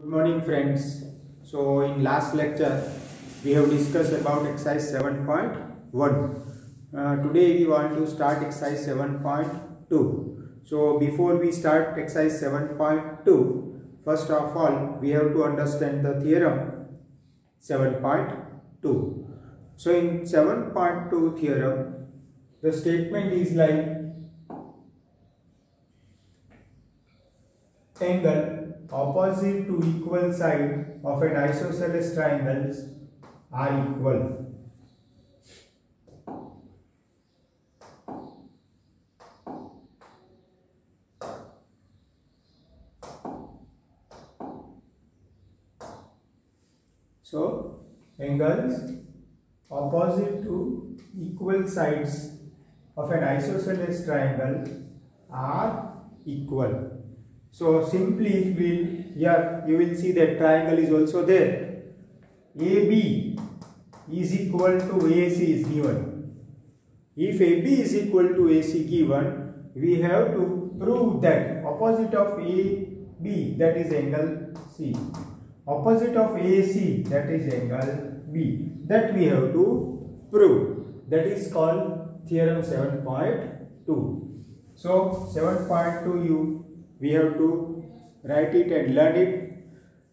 Good morning friends. So in last lecture we have discussed about exercise 7.1. Today we want to start exercise 7.2. So before we start exercise 7.2, first of all we have to understand the theorem 7.2. So in 7.2 theorem the statement is like angle opposite to equal side of an isosceles triangles are equal. So angles opposite to equal sides of an isosceles triangle are equal. So simply if here you will see that triangle is also there. AB is equal to AC is given. If AB is equal to AC given, we have to prove that opposite of AB, that is angle C, opposite of AC, that is angle B, that we have to prove. That is called theorem 7.2. So 7.2 we have to write it and learn it.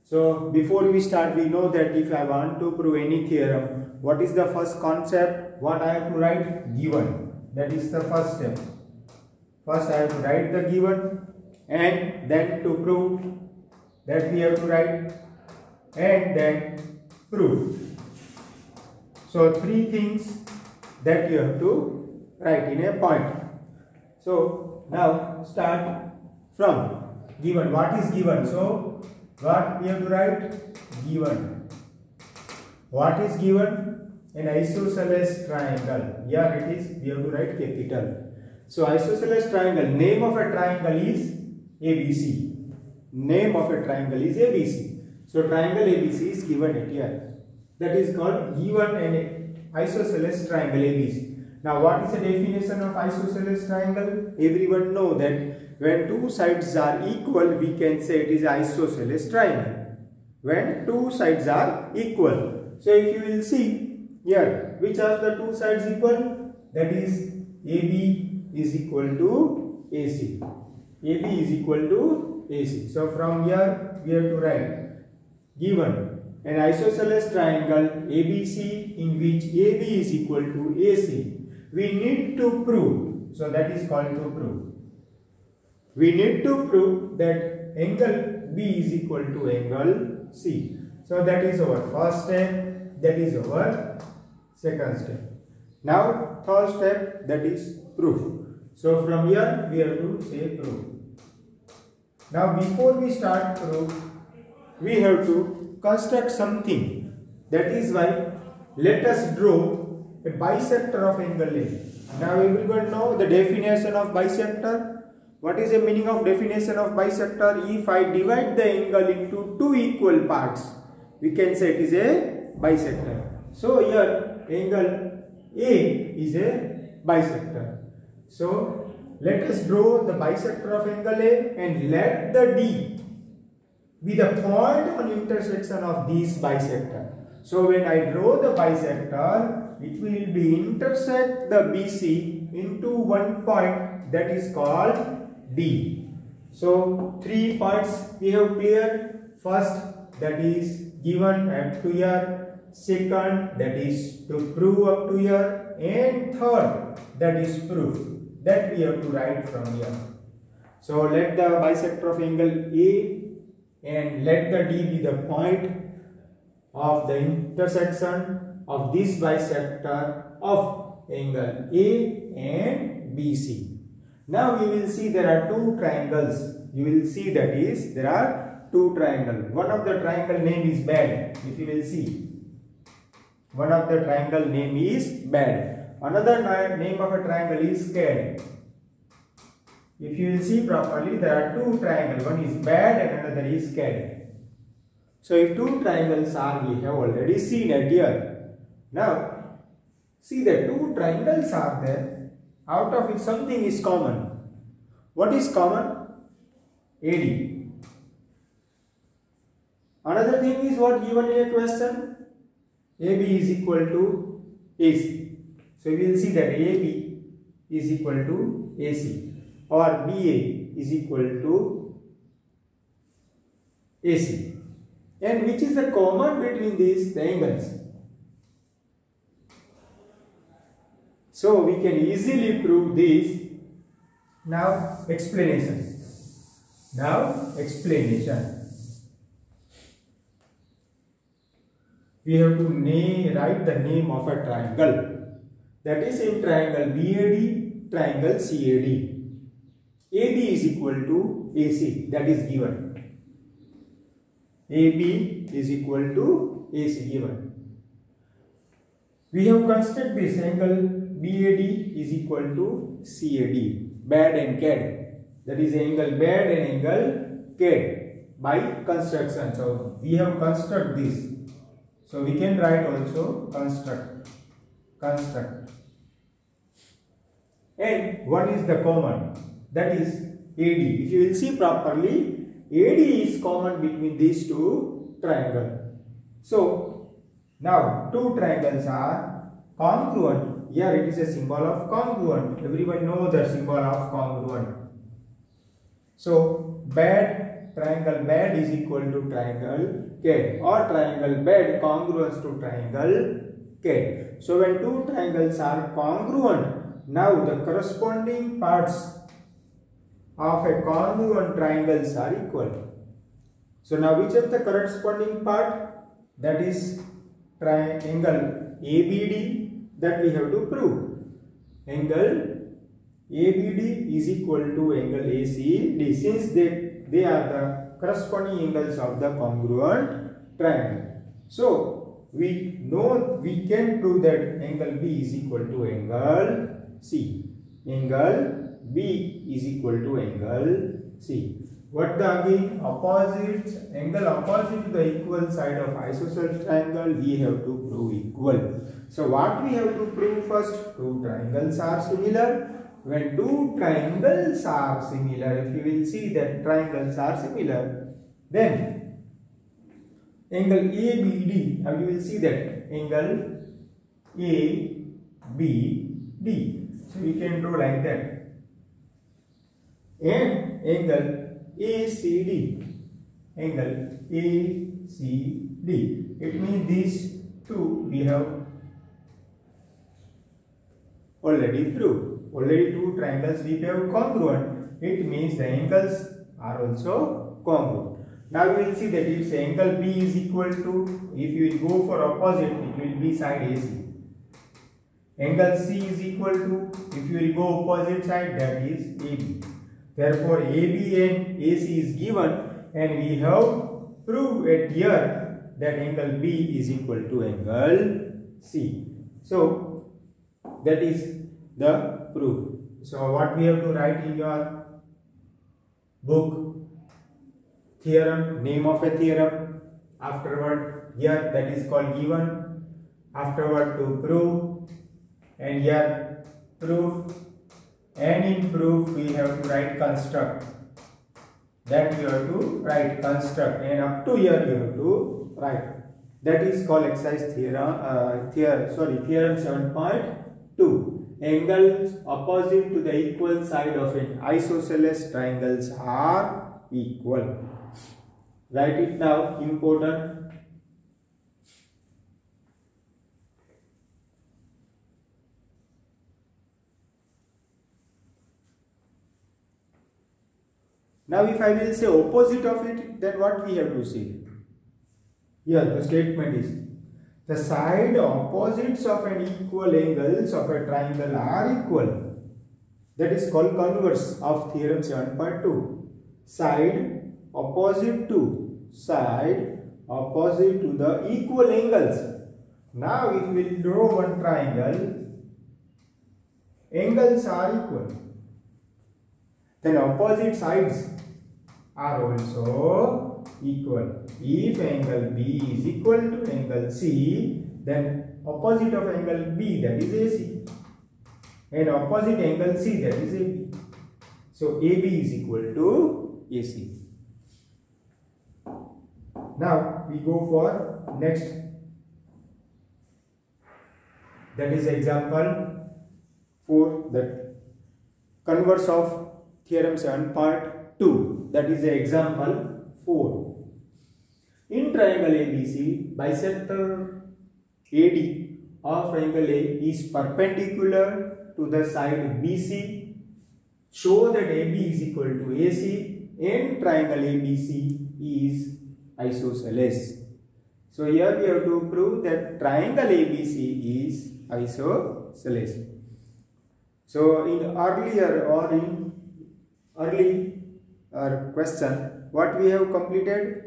So before we start, we know that if I want to prove any theorem, what is the first concept? What I have to write? Given. That is the first step. First I have to write the given, and then to prove, that we have to write, and then prove. So three things that you have to write in a point. So now start from given. What is given? So what we have to write? Given. What is given? An isosceles triangle. Here it is, we have to write capital. So isosceles triangle, name of a triangle is ABC. Name of a triangle is ABC. So triangle ABC is given it here. That is called given an isosceles triangle ABC. Now what is the definition of isosceles triangle? Everyone know that when two sides are equal, we can say it is isosceles triangle. When two sides are equal. So if you will see here, which are the two sides equal? That is AB is equal to AC. AB is equal to AC. So from here we have to write given an isosceles triangle ABC in which AB is equal to AC. We need to prove. So that is called to prove. We need to prove that angle B is equal to angle C. So that is our first step. That is our second step. Now third step, that is proof. So from here we have to say proof. Now before we start proof, we have to construct something. That is why let us draw a bisector of angle A. Now everyone know the definition of bisector. What is the meaning of definition of bisector? If I divide the angle into two equal parts, we can say it is a bisector. So here angle A is a bisector. So let us draw the bisector of angle A and let the D be the point on intersection of these bisector. So when I draw the bisector, it will be intersect the BC into one point, that is called D. So 3 points we have cleared. First, that is given up to here. Second, that is to prove up to here. And third, that is proof. That we have to write from here. So let the bisector of angle A and let the D be the point of the intersection of this bisector of angle A and BC. Now you will see there are two triangles. You will see that is there are two triangles. One of the triangle name is bad. If you will see, one of the triangle name is bad. Another name of a triangle is scared. If you will see properly, there are two triangles. One is bad and another is scared. So if two triangles are, we have already seen it here. Now see that two triangles are there. Out of it something is common. What is common? AD. Another thing is what given in a question? AB is equal to AC. So we will see that AB is equal to AC or BA is equal to AC. And which is the common between these angles? So we can easily prove this. Now explanation. We have to write the name of a triangle. That is in triangle BAD, triangle CAD. AB is equal to AC, that is given. AB is equal to AC given. We have constructed this angle BAD is equal to CAD, BAD and CAD. That is angle BAD and angle CAD by construction. So we have construct this. So we can write also construct. And what is the common? That is AD. If you will see properly, AD is common between these two triangles. So now two triangles are congruent. Here it is a symbol of congruent. Everyone knows the symbol of congruent. So triangle BAD is equal to triangle CAD or triangle BAD congruent to triangle CAD. So when two triangles are congruent, now the corresponding parts of a congruent triangles are equal. So now which of the corresponding part? That is triangle ABD that we have to prove. Angle ABD is equal to angle ACD since they are the corresponding angles of the congruent triangle. So we know we can prove that angle B is equal to angle C. Angle B is equal to angle C. What the again opposite angle opposite to the equal side of isosceles triangle we have to prove equal. So what we have to prove first? Two triangles are similar. When two triangles are similar, if you will see that triangles are similar, then angle ABD, you will see that angle ABD. So we can draw like that. And angle ACD. It means these two we have already proved. Already two triangles we have congruent. It means the angles are also congruent. Now we will see that if angle B is equal to, if you will go for opposite, it will be side AC. Angle C is equal to, if you will go opposite side, that is AB. Therefore AB and AC is given and we have proved it here that angle B is equal to angle C. So that is the proof. So what we have to write in your book? Theorem, name of a theorem. Afterward here that is called given. Afterward to prove, and here proof, and in proof we have to write construct. That you have to write construct, and up to here you have to write. That is called exercise theorem. Theorem 7.2. Angles opposite to the equal side of an isosceles triangles are equal. Write it now, important. Now if I will say opposite of it, then what we have to say? Here the statement is, the side opposites of an equal angles of a triangle are equal. That is called converse of theorem 7.2. Side opposite to the equal angles. Now if we draw one triangle, angles are equal. Then opposite sides are also equal. If angle B is equal to angle C, then opposite of angle B, that is AC, and opposite angle C, that is AB. So AB is equal to AC. Now we go for next, that is example 4, that converse of theorem 7 part 2, that is example 4. In triangle ABC, bisector AD of angle A is perpendicular to the side BC. Show that AB is equal to AC and triangle ABC is isosceles. So here we have to prove that triangle ABC is isosceles. So in early question, what we have completed?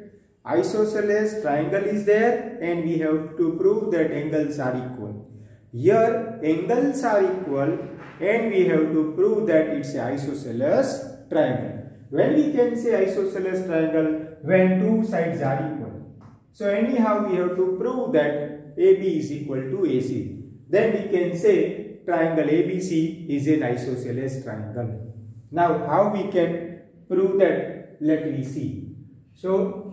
Isosceles triangle is there and we have to prove that angles are equal. Here angles are equal and we have to prove that it's an isosceles triangle. When we can say isosceles triangle? When two sides are equal. So anyhow we have to prove that AB is equal to AC. Then we can say triangle ABC is an isosceles triangle. Now how we can prove that? Let me see. So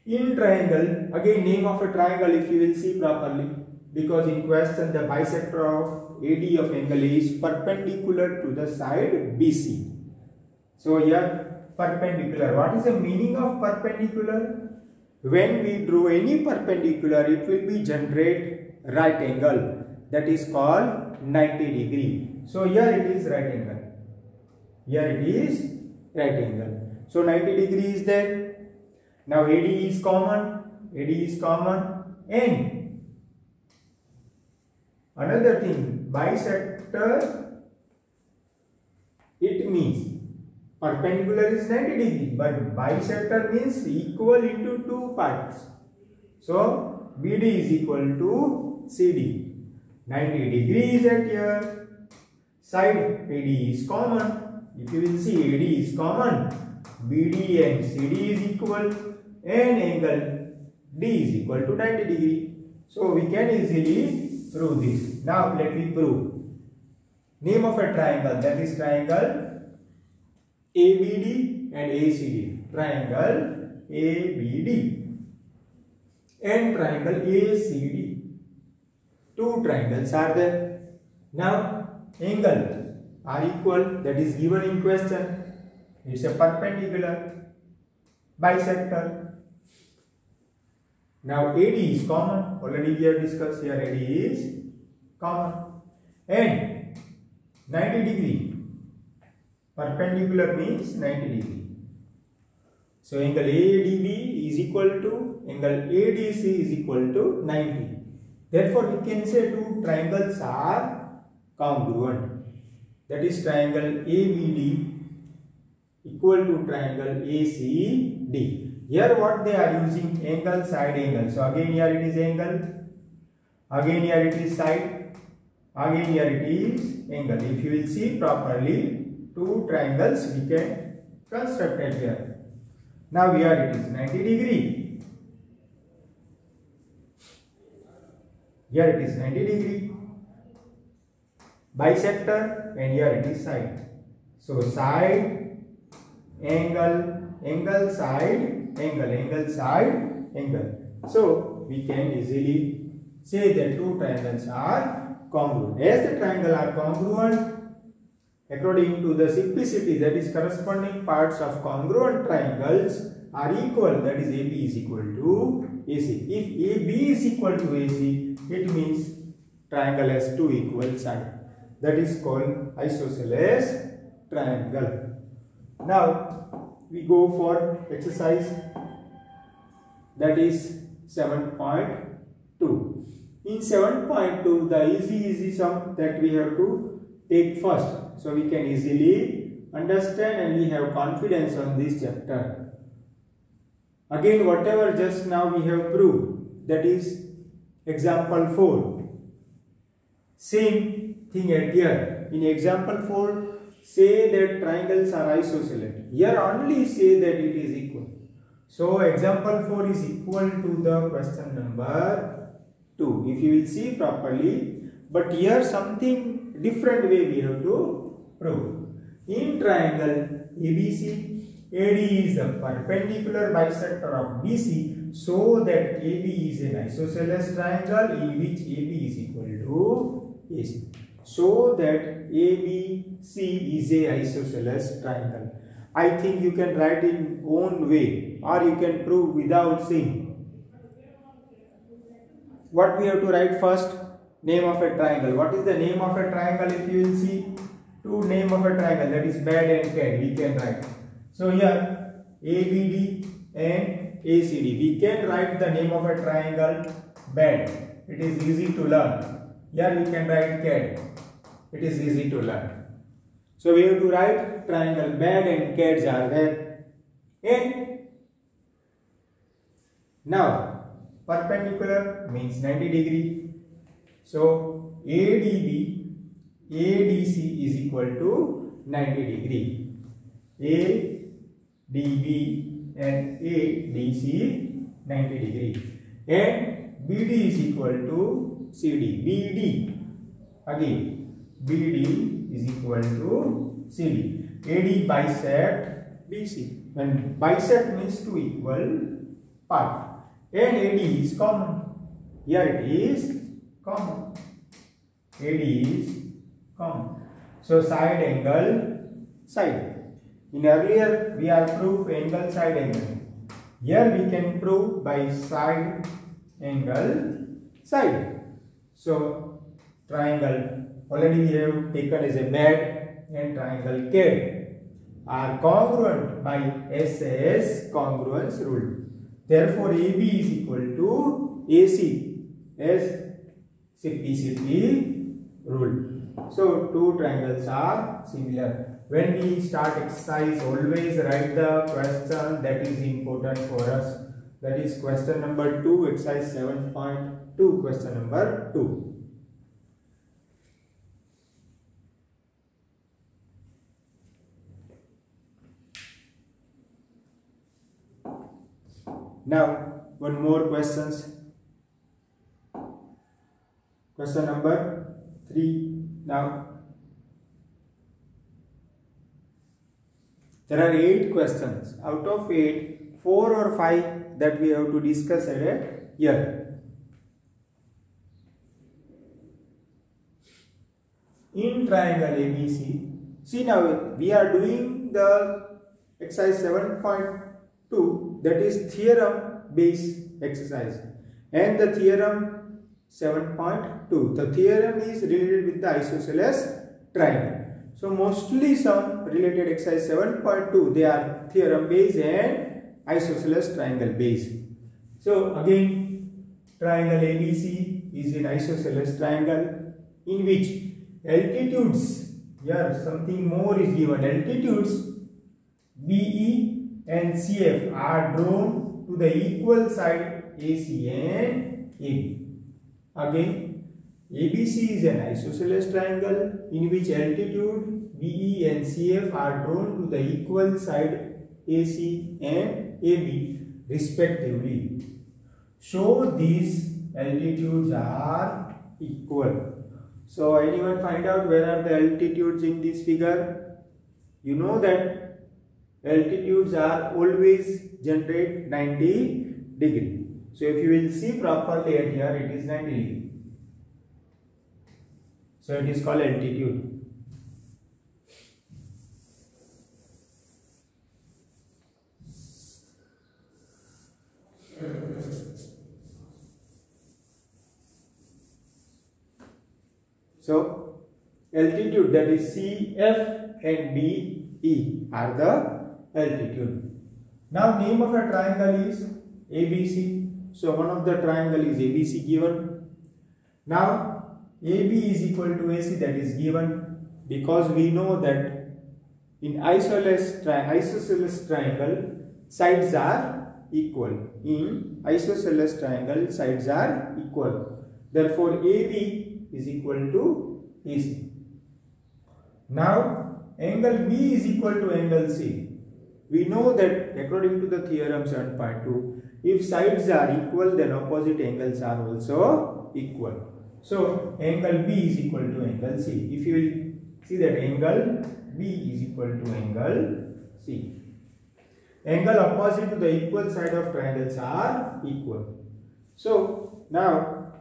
in triangle, again name of a triangle if you will see properly, because in question the bisector of AD of angle A is perpendicular to the side BC. So here perpendicular, what is the meaning of perpendicular? When we draw any perpendicular, it will be generate right angle, that is called 90 degree. So here it is right angle. Here it is right angle. So 90 degree is there. Now AD is common, and another thing, bisector, it means perpendicular is 90 degree, but bisector means equal into two parts. So BD is equal to CD. 90 degrees at here. Side AD is common. If you will see, AD is common. BD and CD is equal. And angle D is equal to 90 degree. So we can easily prove this. Now let me prove. Name of a triangle, that is triangle ABD and ACD. Triangle ABD and triangle ACD. Two triangles are there. Now angle are equal, that is given in question. It's a perpendicular, bisector. Now AD is common, already we have discussed here, AD is common, and 90 degree, perpendicular means 90 degree. So angle ADB is equal to angle ADC is equal to 90. Therefore we can say two triangles are congruent. That is triangle ABD equal to triangle ACD. Here what they are using? Angle, side, angle. So again here it is angle, again here it is side, again here it is angle. If you will see properly, two triangles we can construct it here. Now here it is 90 degree. Here it is 90 degree. Bisector, and here it is side. So side, angle, angle, side, angle, side, angle. So we can easily say that two triangles are congruent. As the triangles are congruent, according to the simplicity, that is corresponding parts of congruent triangles are equal, that is AB is equal to AC. If AB is equal to AC, it means triangle has two equal sides. That is called isosceles triangle. Now we go for exercise, that is 7.2. In 7.2, the easy sum that we have to take first, so we can easily understand and we have confidence on this chapter. Again, whatever just now we have proved, that is example 4. Same thing at here. In example 4, say that triangles are isosceles. Here only say that it is equal. So example 4 is equal to the question number 2. If you will see properly, but here something different way we have to prove. In triangle ABC, AD is the perpendicular bisector of BC, so that AB is an isosceles triangle in which AB is equal to AC. So that ABC is a isosceles triangle. I think you can write in own way, or you can prove without seeing. What we have to write first? Name of a triangle. What is the name of a triangle? If you will see, two name of a triangle, that is BAD and CAD, we can write. So here ABD and ACD, we can write the name of a triangle BAD. It is easy to learn. Here we can write CAD. It is easy to learn. So we have to write triangle BAD and CADs are there. And now perpendicular means 90 degree. So ADB, ADC is equal to 90 degree. ADB and ADC 90 degree. And BD is equal to CD. BD again. BD is equal to CD. AD bisect BC. When bisect means two equal part. And AD is common. Here it is common. AD is common. So side angle side. In earlier we have proved angle side angle. Here we can prove by side angle side. So triangle already we have taken as a BAD and triangle CAD are congruent by SAS congruence rule. Therefore AB is equal to AC as simplicity rule. So two triangles are similar. When we start exercise, always write the question that is important for us. That is question number 2, exercise 7.2, question number 2. Now, one more questions. Question number 3. Now, there are 8 questions. Out of 8, 4 or 5 that we have to discuss at a year. In triangle ABC, see now we are doing the exercise 7.2, that is theorem based exercise, and the theorem 7.2. The theorem is related with the isosceles triangle. So mostly some related exercise 7.2, they are theorem based and isosceles triangle based. So again, triangle ABC is an isosceles triangle in which altitudes, here something more is given, altitudes BE and CF are drawn to the equal side AC and AB. Again, ABC is an isosceles triangle in which altitude BE and CF are drawn to the equal side AC and AB respectively. So these altitudes are equal. So anyone find out where are the altitudes in this figure? You know that altitudes are always generate 90 degree. So if you will see properly at here, it is 90 degree. So it is called altitude. So altitude, that is CF and BE are the altitude. Now name of a triangle is ABC. So one of the triangle is ABC given. Now AB is equal to AC, that is given because we know that in isosceles triangle sides are equal. In isosceles triangle sides are equal. Therefore AB is equal to AC. Now angle B is equal to angle C. We know that according to the theorem 7.2, if sides are equal, then opposite angles are also equal. So angle B is equal to angle C. If you will see that angle B is equal to angle C. angle opposite to the equal side of triangles are equal. So now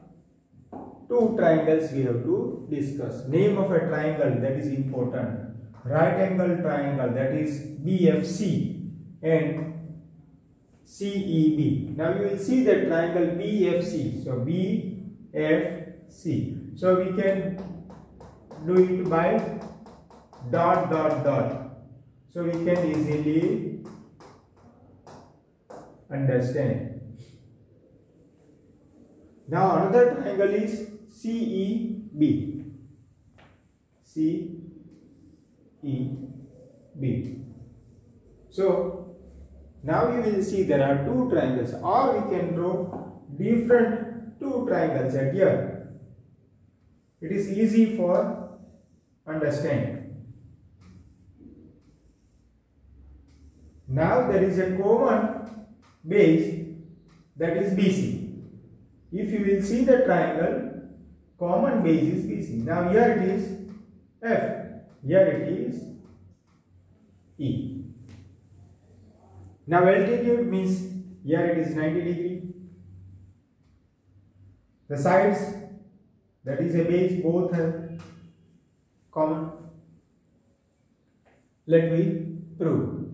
two triangles we have to discuss. Name of a triangle, that is important. Right angle triangle, that is BFC, and CEB. Now you will see the triangle BFC. So BFC. So we can do it by dot dot dot. So we can easily understand. Now another triangle is CEB. CEB. So now you will see there are two triangles, or we can draw different two triangles at here. It is easy for understanding. Now there is a common base, that is BC. If you will see the triangle, common base is BC. Now here it is F, here it is E. Now altitude means here it is 90 degree. The sides, that is a base, both have common. Let me prove.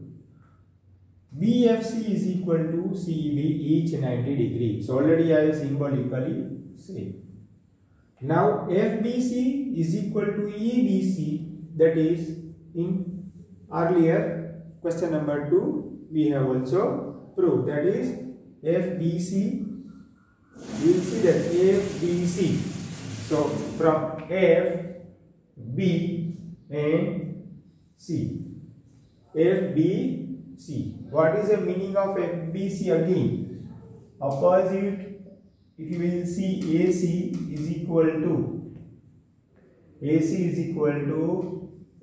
BFC is equal to CEB, each 90 degree. So already I symbolically say. Now FBC is equal to EBC, that is in earlier question number 2 we have also proved, that is FBC. You will see that FBC. So from F, B and C. FBC. What is the meaning of FBC again? Opposite, if you will see, AC is equal to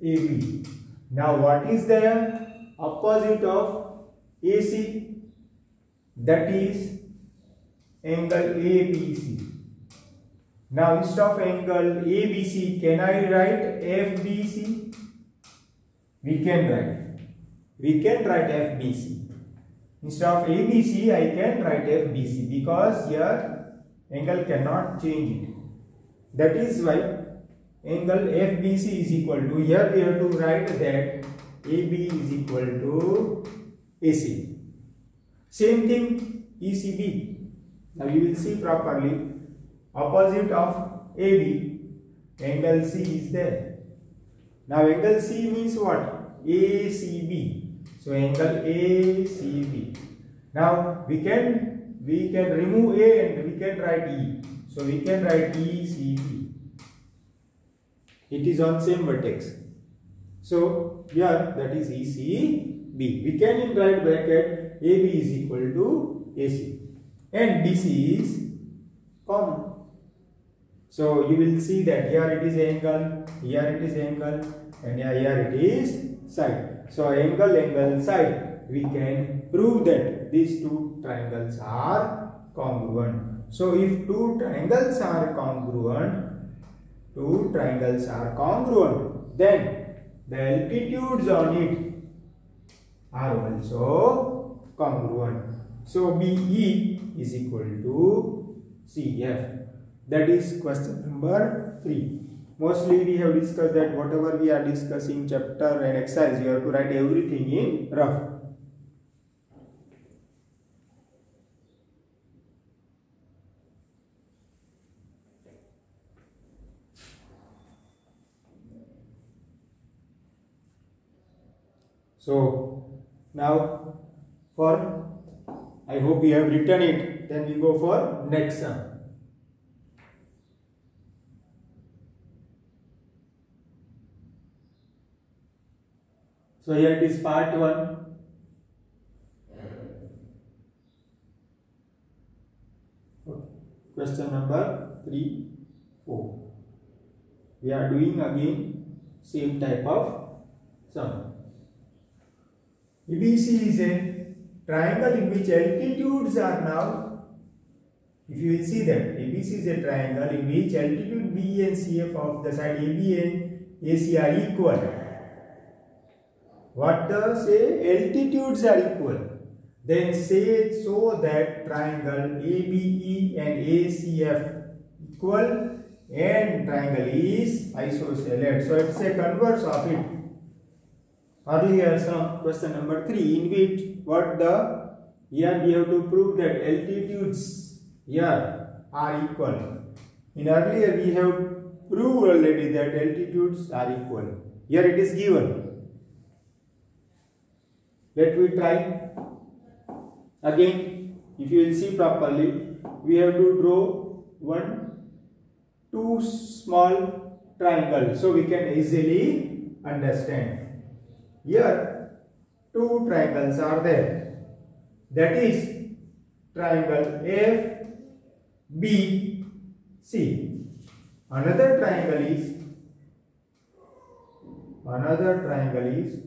AB. Now what is the opposite of AC? That is angle ABC. Now instead of angle ABC, can I write FBC? We can write FBC. Instead of ABC, I can write FBC, because here angle cannot change it. That is why angle FBC is equal to, here we have to write that AB is equal to AC. Same thing ECB. Now you will see properly, opposite of AB, angle C is there. Now angle C means what? ACB. So angle ACB. Now we can remove A and we can write E. So we can write ECB. It is on same vertex. So here that is ECB. We can in right bracket AB is equal to AC, and BC is common. So you will see that here it is angle, here it is angle, and here it is side. So angle, side, we can prove that these two triangles are congruent. So if two triangles are congruent, then the altitudes on it are also congruent. So BE is equal to CF. That is question number 3. Mostly we have discussed that whatever we are discussing chapter and exercise, you have to write everything in rough. So now I hope you have written it. Then we go for next sum. So here it is part 1. Question number 3, 4. We are doing again same type of sum. ABC is a triangle in which altitudes are now, if you will see that ABC is a triangle in which altitude B and CF of the side AB and AC are equal. what the say altitudes are equal, then say so that triangle ABE and ACF equal and triangle is isosceles. So it's a converse of it. Earlier some question number 3 in which what the here we have to prove that altitudes here are equal. In earlier we have proved already that altitudes are equal. Here it is given. Let me try again. If you will see properly, we have to draw two small triangles so we can easily understand. Here two triangles are there, that is triangle FBC. Another triangle is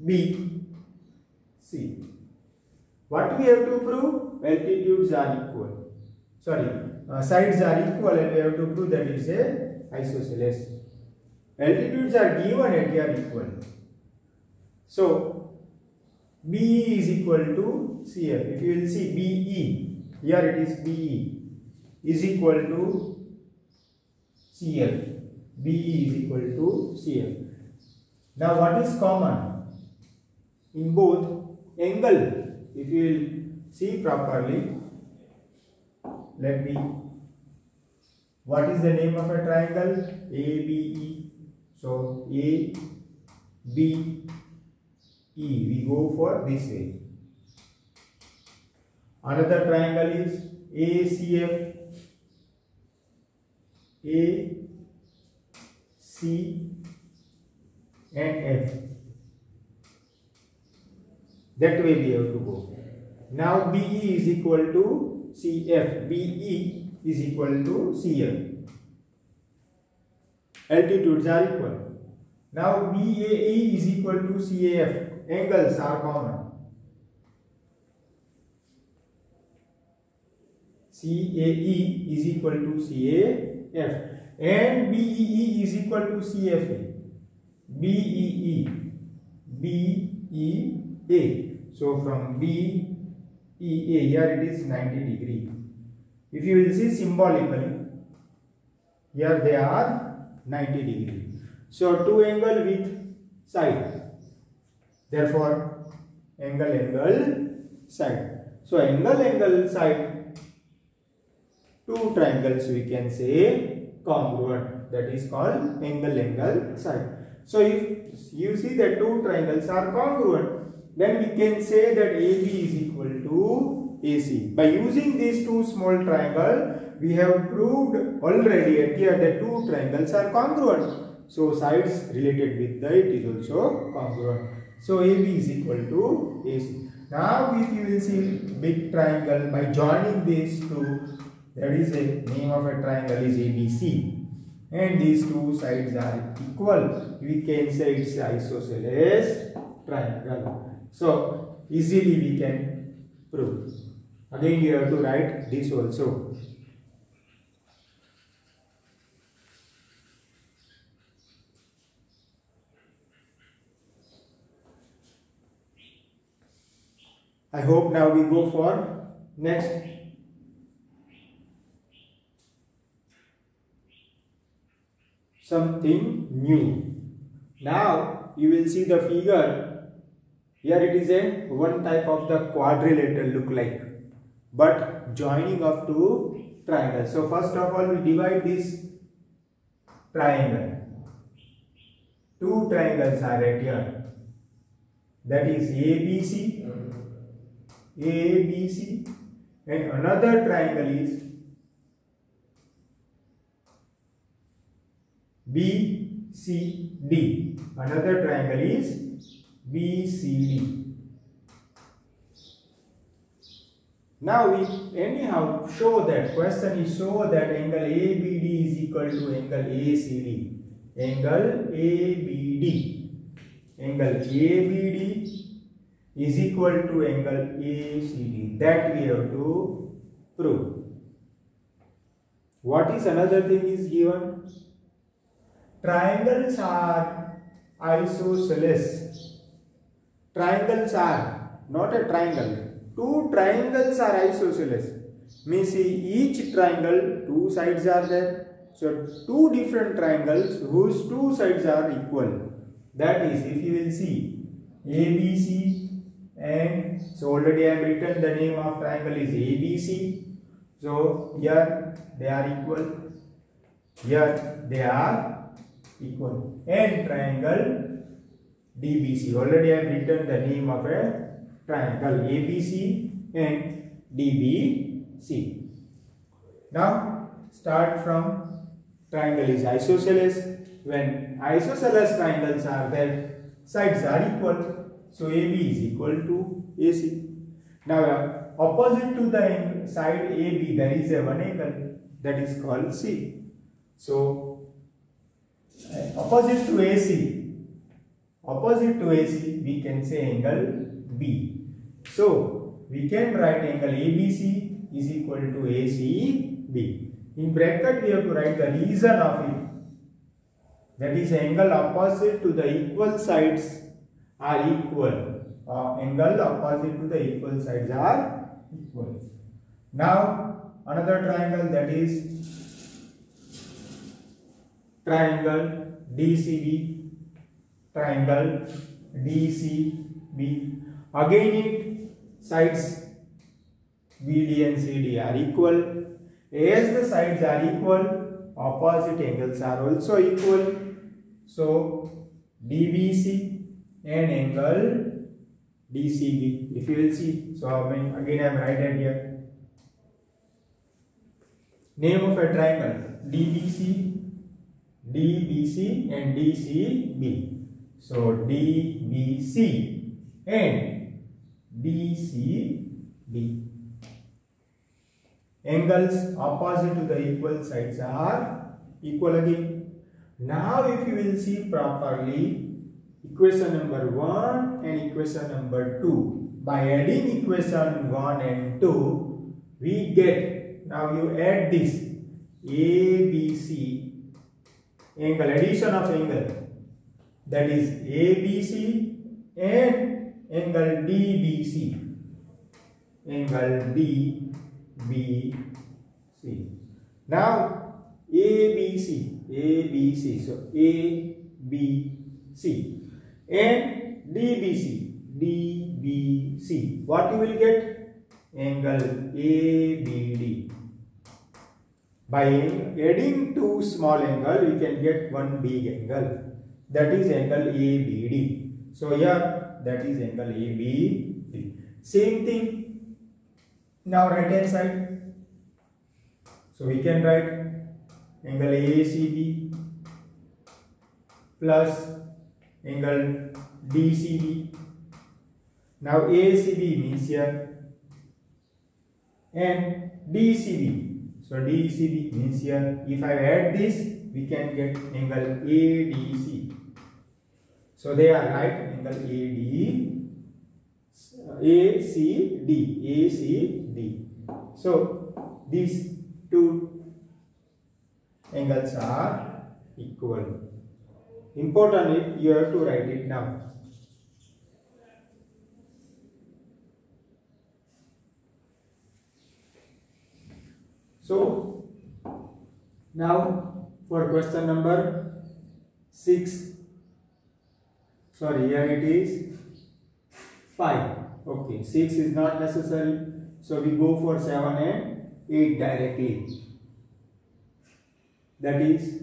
EBC. What we have to prove? Altitudes are equal. Sides are equal, and we have to prove that it is a isosceles. Altitudes are given and they are equal. So BE is equal to CF. If you will see BE, here it is BE is equal to CF. BE is equal to CF. Now what is common in both angle? If you will see properly, what is the name of a triangle? ABE. So ABE, we go for this way. Another triangle is ACF, AC and F. That way we have to go. Now BE is equal to CF. BE is equal to CF. Altitudes are equal. Now BAE is equal to CAF. Angles are common. CAE is equal to CAF and BEE is equal to CFA. BEE, BEA. So from BEA here it is 90 degree. If you will see symbolically, here they are 90 degree. So two angle with side. Therefore angle side. So angle side, two triangles we can say congruent. That is called angle side. So if you see that two triangles are congruent, then we can say that AB is equal to AC. By using these two small triangles, we have proved already at here that two triangles are congruent. So sides related with it is also congruent. So AB is equal to AC. Now if you will see big triangle, by joining these two, that is the name of a triangle is ABC. And these two sides are equal. We can say it's isosceles triangle. So easily we can prove. Again you have to write this also. I hope now we go for next. Something new. Now you will see the figure. Here it is a one type of the quadrilateral look like, but joining of two triangles. So first of all we divide this triangle. Two triangles are right here. That is ABC, and another triangle is BCD. Another triangle is BCD. Now we anyhow show that question is show that angle ABD is equal to angle ACD. Angle ABD is equal to angle ACD. That we have to prove. What is another thing is given? Triangles are isosceles triangles are not a triangle. Two triangles are isosceles. Means each triangle two sides are there. So two different triangles whose two sides are equal. That is, if you will see ABC, and so already I have written the name of triangle is ABC. So here they are equal. Here they are equal. And triangle DBC. Already I have written the name of a triangle ABC and DBC. Now start from triangle is isosceles. When isosceles triangles are there, sides are equal. So AB is equal to AC. Now opposite to the side AB there is a one angle that is called C. So opposite to AC we can say angle B. So we can write angle ABC is equal to ACB. In bracket we have to write the reason of it. That is, angle opposite to the equal sides are equal. Angle opposite to the equal sides are equal. Now another triangle, that is triangle DCB. Triangle DCB. Again it sides BD and CD are equal. As the sides are equal, opposite angles are also equal. So DBC and angle DCB. If you will see, so again I am writing here. Name of a triangle DBC, DBC and DCB. So DBC and DCB. Angles opposite to the equal sides are equal again. Now if you will see properly, equation number 1 and equation number 2. By adding equation 1 and 2, we get, now you add this ABC angle, addition of angle, that is ABC and angle DBC, angle DBC. Now ABC, so ABC and DBC. What you will get? Angle ABD. By adding two small angle, we can get one big angle. That is angle ABD. So here, that is angle ABD. Same thing. Now right hand side. So we can write angle ACB plus angle DCB. Now ACB means here and DCB. So DCB means here. If I add this, we can get angle ADC. So they are right, angle ACD. So these two angles are equal. Important, you have to write it down. So now for question number 6. Sorry, here it is 5. Okay, 6 is not necessary. So we go for 7 and 8 directly. That is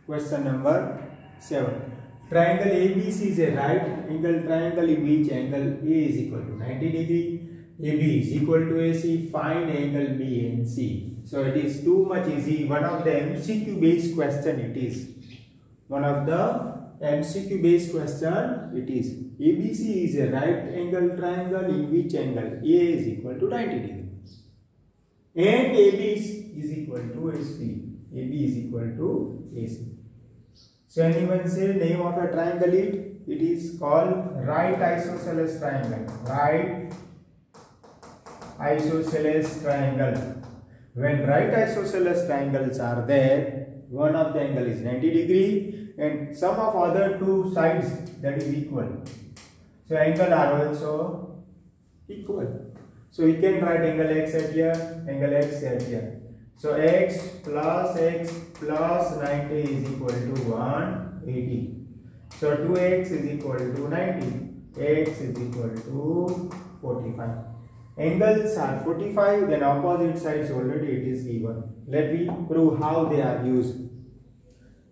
question number 7. Triangle ABC is a right angle triangle in which angle A is equal to 90 degree. AB is equal to AC. Find angle B and C. So it is too much easy. One of the MCQ based question it is. One of the MCQ based question it is. ABC is a right angle triangle in which angle A is equal to 90 degree. And AB is equal to AC. AB is equal to AC. So anyone say name of a triangle it is called right isosceles triangle. Right isosceles triangle. When right isosceles triangles are there, one of the angle is 90 degree and sum of other two sides that is equal. So angle are also equal. So we can write angle x at here, angle x at here. So x plus 90 is equal to 180. So 2x is equal to 90. X is equal to 45. Angles are 45, then opposite sides already it is given. Let me prove how they are used.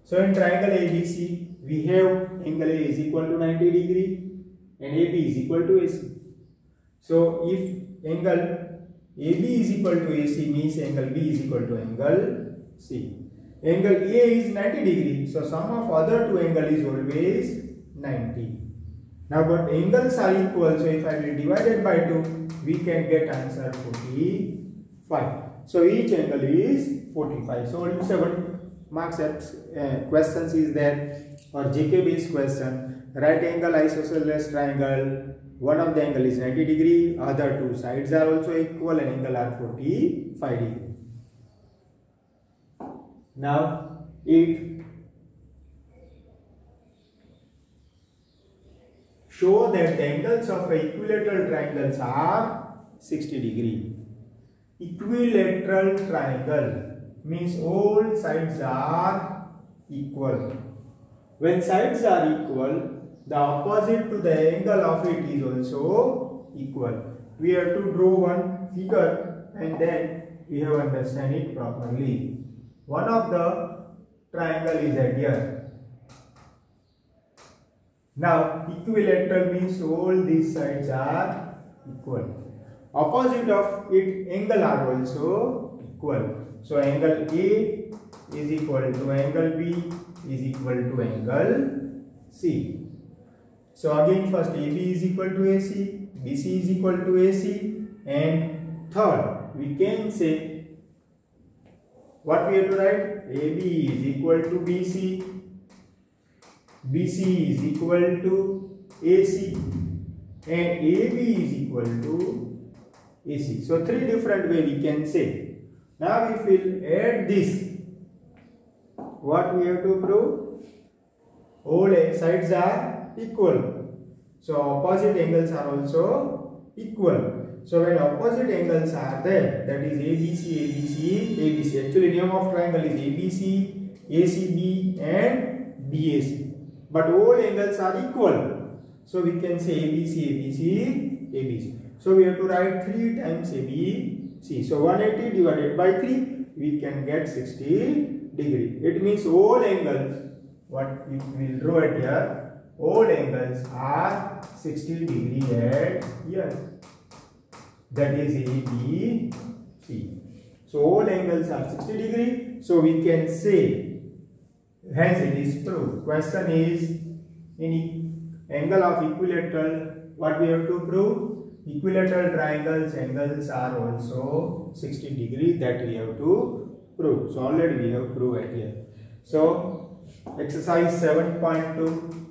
So in triangle ABC, we have angle A is equal to 90 degree and AB is equal to AC. So if angle AB is equal to AC means angle B is equal to angle C. Angle A is 90 degree, so sum of other two angle is always 90. Now but angles are equal, so if I will divide it by 2, we can get answer 45. So each angle is 45. So only 7 marks questions is there or GK based question. Right angle isosceles triangle, one of the angle is 90 degree, other two sides are also equal and angle are 45 degree. Now if show that the angles of equilateral triangles are 60 degree. Equilateral triangle means all sides are equal. When sides are equal, the opposite to the angle of it is also equal. We have to draw one figure and then we have to understand it properly. One of the triangle is at here. Now equilateral means all these sides are equal. Opposite of it angle are also equal. So angle A is equal to angle B is equal to angle C. So again first AB is equal to AC, BC is equal to AC, and third we can say what we have to write? AB is equal to BC, BC is equal to AC, and AB is equal to AC. So three different way we can say. Now if we will add this, what we have to prove? All sides are equal. So opposite angles are also equal. So when opposite angles are there, that is ABC, ABC, ABC. Actually name of triangle is ABC, ACB and BAC. But all angles are equal. So we can say ABC, ABC, ABC. So we have to write 3 times ABC. So 180 divided by 3, we can get 60 degree. It means all angles, what we will draw it here, all angles are 60 degree at here. That is ABC. So all angles are 60 degree. So we can say, hence it is proved. Question is, in angle of equilateral, what we have to prove? Equilateral triangles angles are also 60 degree, that we have to prove. So already we have proved it here. So exercise 7.2,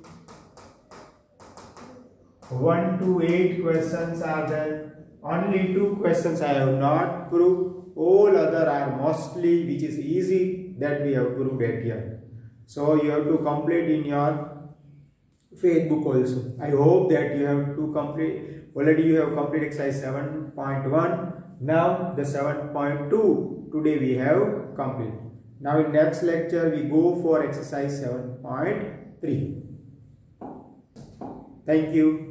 1 to 8 questions are there. Only 2 questions I have not proved. All other are mostly which is easy, that we have proved it here. So you have to complete in your Facebook also. I hope that you have to complete. Already you have completed exercise 7.1. Now the 7.2 today we have completed. Now in next lecture we go for exercise 7.3. Thank you.